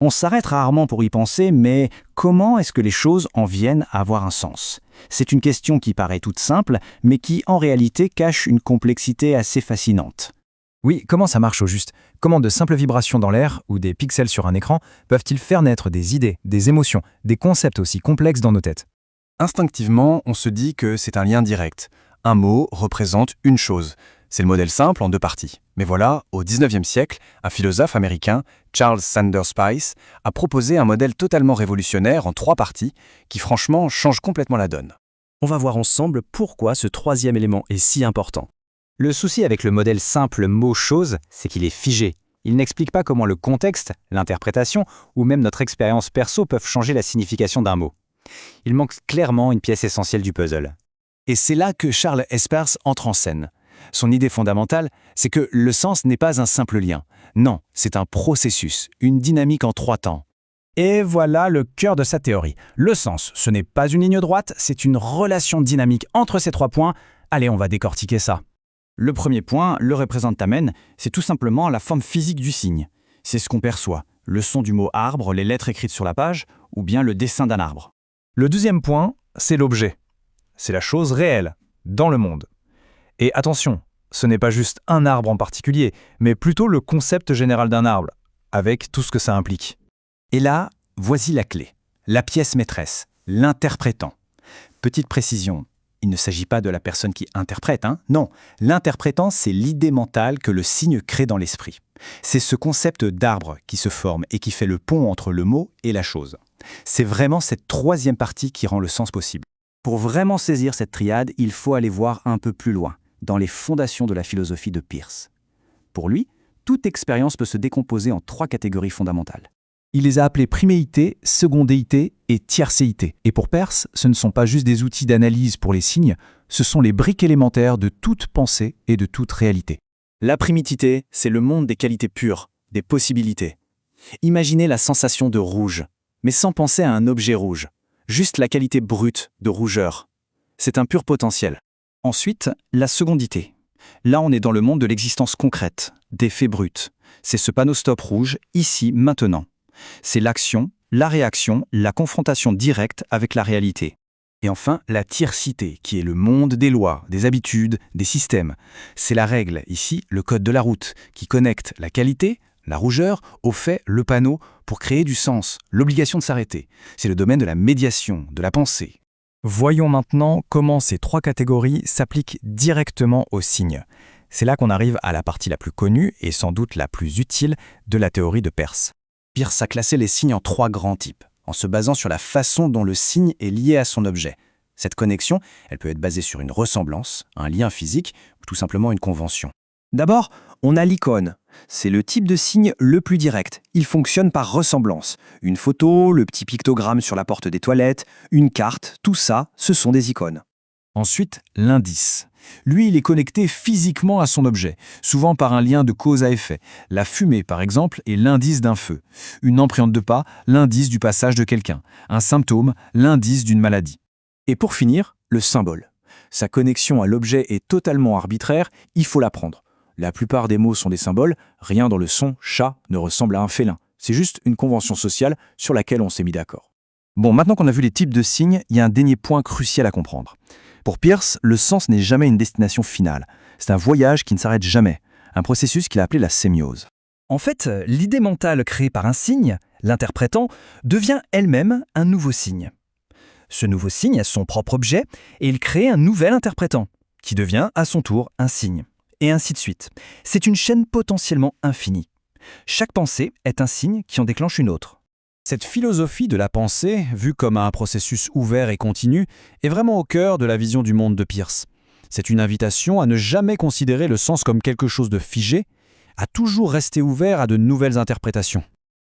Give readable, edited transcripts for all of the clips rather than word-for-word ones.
On s'arrête rarement pour y penser, mais comment est-ce que les choses en viennent à avoir un sens? C'est une question qui paraît toute simple, mais qui en réalité cache une complexité assez fascinante. Oui, comment ça marche au juste? Comment de simples vibrations dans l'air ou des pixels sur un écran peuvent-ils faire naître des idées, des émotions, des concepts aussi complexes dans nos têtes? Instinctivement, on se dit que c'est un lien direct. Un mot représente une chose. C'est le modèle simple en deux parties. Mais voilà, au XIXe siècle, un philosophe américain, Charles Sanders Peirce, a proposé un modèle totalement révolutionnaire en trois parties qui franchement change complètement la donne. On va voir ensemble pourquoi ce troisième élément est si important. Le souci avec le modèle simple mot-chose, c'est qu'il est figé. Il n'explique pas comment le contexte, l'interprétation ou même notre expérience perso peuvent changer la signification d'un mot. Il manque clairement une pièce essentielle du puzzle. Et c'est là que Charles Peirce entre en scène. Son idée fondamentale, c'est que le sens n'est pas un simple lien. Non, c'est un processus, une dynamique en trois temps. Et voilà le cœur de sa théorie. Le sens, ce n'est pas une ligne droite, c'est une relation dynamique entre ces trois points. Allez, on va décortiquer ça. Le premier point, le représentamen, c'est tout simplement la forme physique du signe. C'est ce qu'on perçoit, le son du mot arbre, les lettres écrites sur la page, ou bien le dessin d'un arbre. Le deuxième point, c'est l'objet. C'est la chose réelle, dans le monde. Et attention, ce n'est pas juste un arbre en particulier, mais plutôt le concept général d'un arbre, avec tout ce que ça implique. Et là, voici la clé, la pièce maîtresse, l'interprétant. Petite précision, il ne s'agit pas de la personne qui interprète, non. L'interprétant, c'est l'idée mentale que le signe crée dans l'esprit. C'est ce concept d'arbre qui se forme et qui fait le pont entre le mot et la chose. C'est vraiment cette troisième partie qui rend le sens possible. Pour vraiment saisir cette triade, il faut aller voir un peu plus loin, dans les fondations de la philosophie de Peirce. Pour lui, toute expérience peut se décomposer en trois catégories fondamentales. Il les a appelées priméité, secondéité et tiercéité. Et pour Peirce, ce ne sont pas juste des outils d'analyse pour les signes, ce sont les briques élémentaires de toute pensée et de toute réalité. La primitité, c'est le monde des qualités pures, des possibilités. Imaginez la sensation de rouge, mais sans penser à un objet rouge. Juste la qualité brute de rougeur. C'est un pur potentiel. Ensuite, la secondité. Là, on est dans le monde de l'existence concrète, des faits bruts. C'est ce panneau stop rouge, ici, maintenant. C'est l'action, la réaction, la confrontation directe avec la réalité. Et enfin, la tiercité, qui est le monde des lois, des habitudes, des systèmes. C'est la règle, ici, le code de la route, qui connecte la qualité, la rougeur, au fait, le panneau, pour créer du sens, l'obligation de s'arrêter. C'est le domaine de la médiation, de la pensée. Voyons maintenant comment ces trois catégories s'appliquent directement aux signes. C'est là qu'on arrive à la partie la plus connue et sans doute la plus utile de la théorie de Peirce. Peirce a classé les signes en trois grands types, en se basant sur la façon dont le signe est lié à son objet. Cette connexion, elle peut être basée sur une ressemblance, un lien physique ou tout simplement une convention. D'abord, on a l'icône. C'est le type de signe le plus direct. Il fonctionne par ressemblance. Une photo, le petit pictogramme sur la porte des toilettes, une carte, tout ça, ce sont des icônes. Ensuite, l'indice. Lui, il est connecté physiquement à son objet, souvent par un lien de cause à effet. La fumée, par exemple, est l'indice d'un feu. Une empreinte de pas, l'indice du passage de quelqu'un. Un symptôme, l'indice d'une maladie. Et pour finir, le symbole. Sa connexion à l'objet est totalement arbitraire, il faut l'apprendre. La plupart des mots sont des symboles, rien dans le son « chat » ne ressemble à un félin. C'est juste une convention sociale sur laquelle on s'est mis d'accord. Bon, maintenant qu'on a vu les types de signes, il y a un dernier point crucial à comprendre. Pour Peirce, le sens n'est jamais une destination finale. C'est un voyage qui ne s'arrête jamais, un processus qu'il a appelé la sémiose. En fait, l'idée mentale créée par un signe, l'interprétant, devient elle-même un nouveau signe. Ce nouveau signe a son propre objet et il crée un nouvel interprétant, qui devient à son tour un signe. Et ainsi de suite. C'est une chaîne potentiellement infinie. Chaque pensée est un signe qui en déclenche une autre. Cette philosophie de la pensée, vue comme un processus ouvert et continu, est vraiment au cœur de la vision du monde de Peirce. C'est une invitation à ne jamais considérer le sens comme quelque chose de figé, à toujours rester ouvert à de nouvelles interprétations.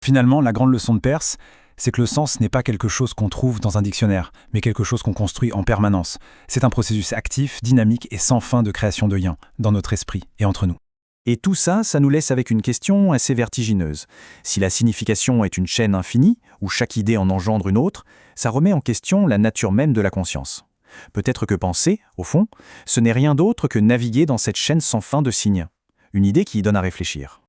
Finalement, la grande leçon de Peirce, c'est que le sens n'est pas quelque chose qu'on trouve dans un dictionnaire, mais quelque chose qu'on construit en permanence. C'est un processus actif, dynamique et sans fin de création de liens, dans notre esprit et entre nous. Et tout ça, ça nous laisse avec une question assez vertigineuse. Si la signification est une chaîne infinie, où chaque idée en engendre une autre, ça remet en question la nature même de la conscience. Peut-être que penser, au fond, ce n'est rien d'autre que naviguer dans cette chaîne sans fin de signes. Une idée qui donne à réfléchir.